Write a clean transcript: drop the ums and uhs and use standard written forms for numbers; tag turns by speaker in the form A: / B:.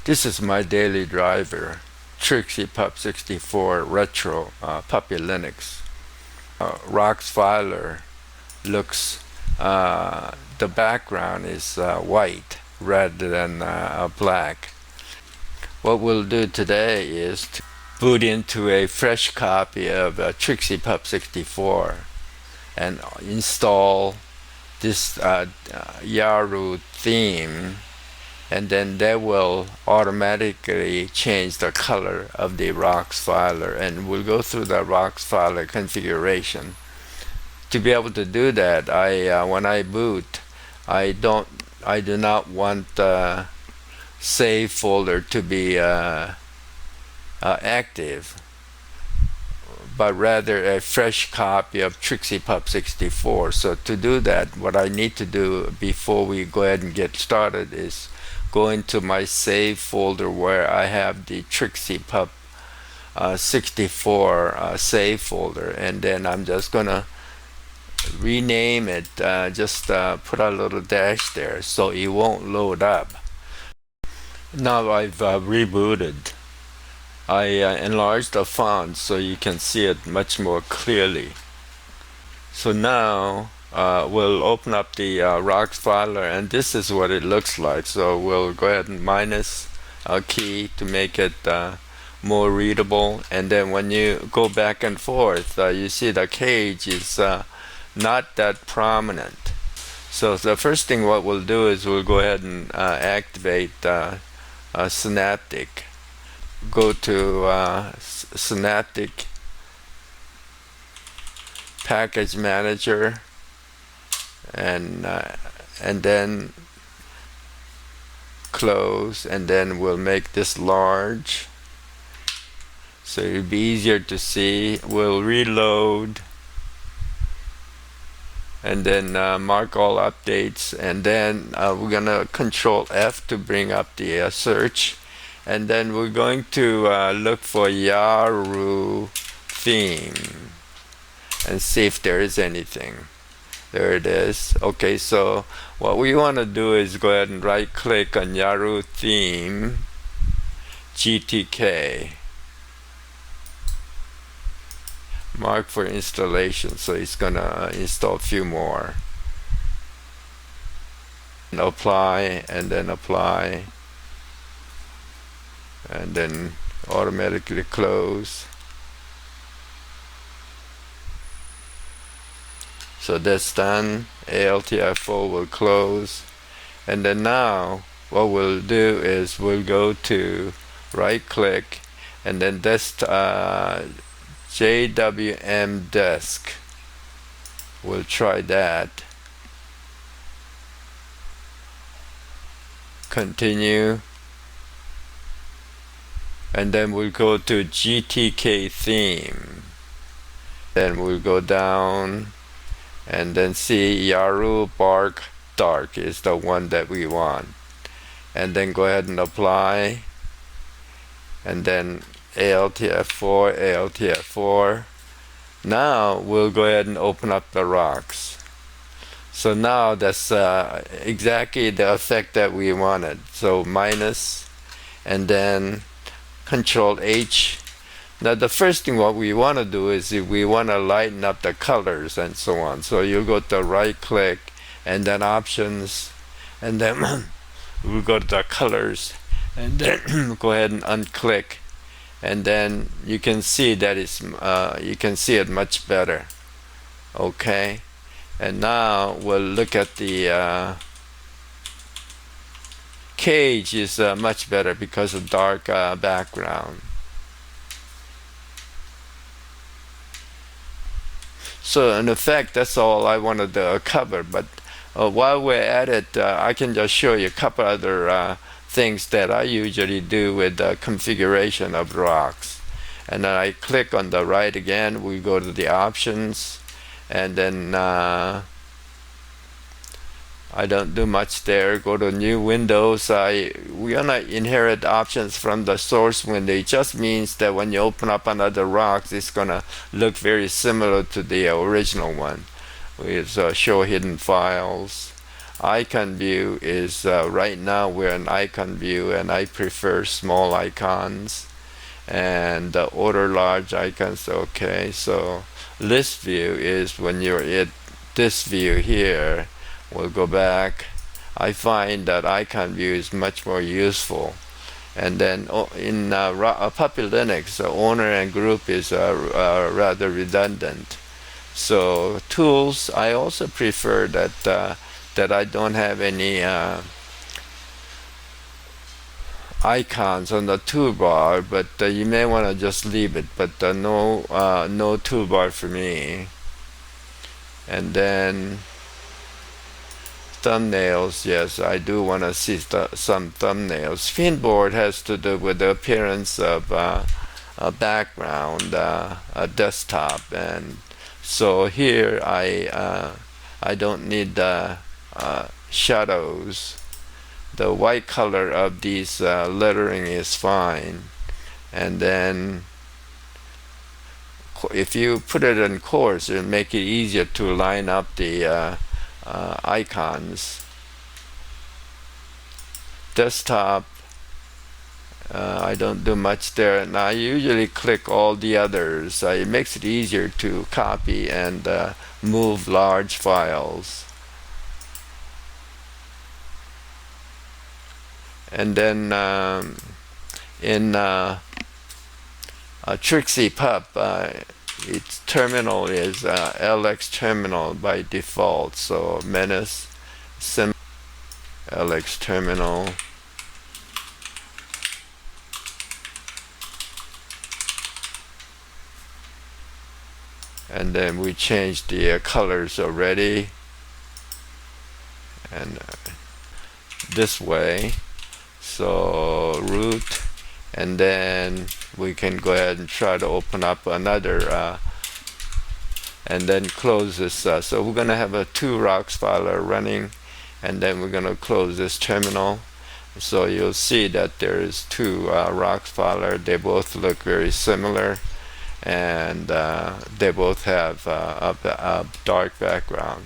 A: This is my daily driver, Trixie Pup 64 Retro puppylinux. Rox-Filer looks, the background is white rather than black. What we'll do today is to boot into a fresh copy of Trixie Pup 64 and install this Yaru theme, and then that will automatically change the color of the Rox-Filer, and we'll go through the Rox-Filer configuration. To be able to do that, when I boot, I do not want the save folder to be active, but rather a fresh copy of Trixie Pup 64. So to do that, what I need to do before we go ahead and get started is go into my save folder where I have the Trixie Pup 64 save folder, and then I'm just gonna rename it, just put a little dash there so it won't load up. Now I've rebooted. I enlarged the font so you can see it much more clearly. So now we'll open up the Rox-Filer, and this is what it looks like. So we'll go ahead and minus a key to make it more readable, and then when you go back and forth, you see the cage is not that prominent. So the first thing what we'll do is we'll go ahead and activate Synaptic. Go to Synaptic Package Manager, and then close, and then we'll make this large so it'll be easier to see. We'll reload, and then mark all updates, and then we're gonna Control F to bring up the search, and then we're going to look for Yaru theme and see if there is anything. There it is. Okay, so what we want to do is go ahead and right click on Yaru theme GTK, mark for installation, so it's gonna install a few more, and apply, and then apply, and then automatically close. So that's done. ALTF4 will close, and then now what we'll do is we'll go to right click, and then JWM desk. We'll try that. Continue, and then we'll go to GTK theme. Then we'll go down, and then see yaru-bark-dark is the one that we want, and then go ahead and apply, and then ALTF4, ALTF4. Now we'll go ahead and open up the rocks. So now that's exactly the effect that we wanted. So minus, and then Control H. Now the first thing what we want to do is if we want to lighten up the colors and so on. So you go to right click, and then options, and then we'll go to the colors, and then go ahead and unclick, and then you can see that it's you can see it much better. Okay, and now we'll look at the cage is much better because of dark background. So in effect, that's all I wanted to cover. But while we're at it, I can just show you a couple other things that I usually do with the configuration of rocks. And then I click on the right again. We go to the options, and then I don't do much there. Go to new windows. We're gonna inherit options from the source window. It just means that when you open up another rocks, it's gonna look very similar to the original one. We show hidden files. icon view is right now we're in icon view, and I prefer small icons, and order large icons. Okay, so list view is when you're at this view here. We'll go back. I find that icon view is much more useful. And then in puppylinux, owner and group is rather redundant. So tools, I also prefer that I don't have any icons on the toolbar, but you may want to just leave it. But no toolbar for me. And then thumbnails, yes, I do want to see some thumbnails. Finboard has to do with the appearance of a background, a desktop, and so here I don't need the shadows. The white color of these lettering is fine. And then if you put it in coarse, it'll make it easier to line up the icons. Desktop, I don't do much there, and I usually click all the others. It makes it easier to copy and move large files. And then in Trixie Pup, its terminal is LX terminal by default. So Menace, Sim, LX terminal. And then we changed the colors already. And this way. So root, and then we can go ahead and try to open up another and then close this. So we're going to have two Rox-Filer running, and then we're going to close this terminal. So you'll see that there is two Rox-Filer. They both look very similar, and they both have a dark background.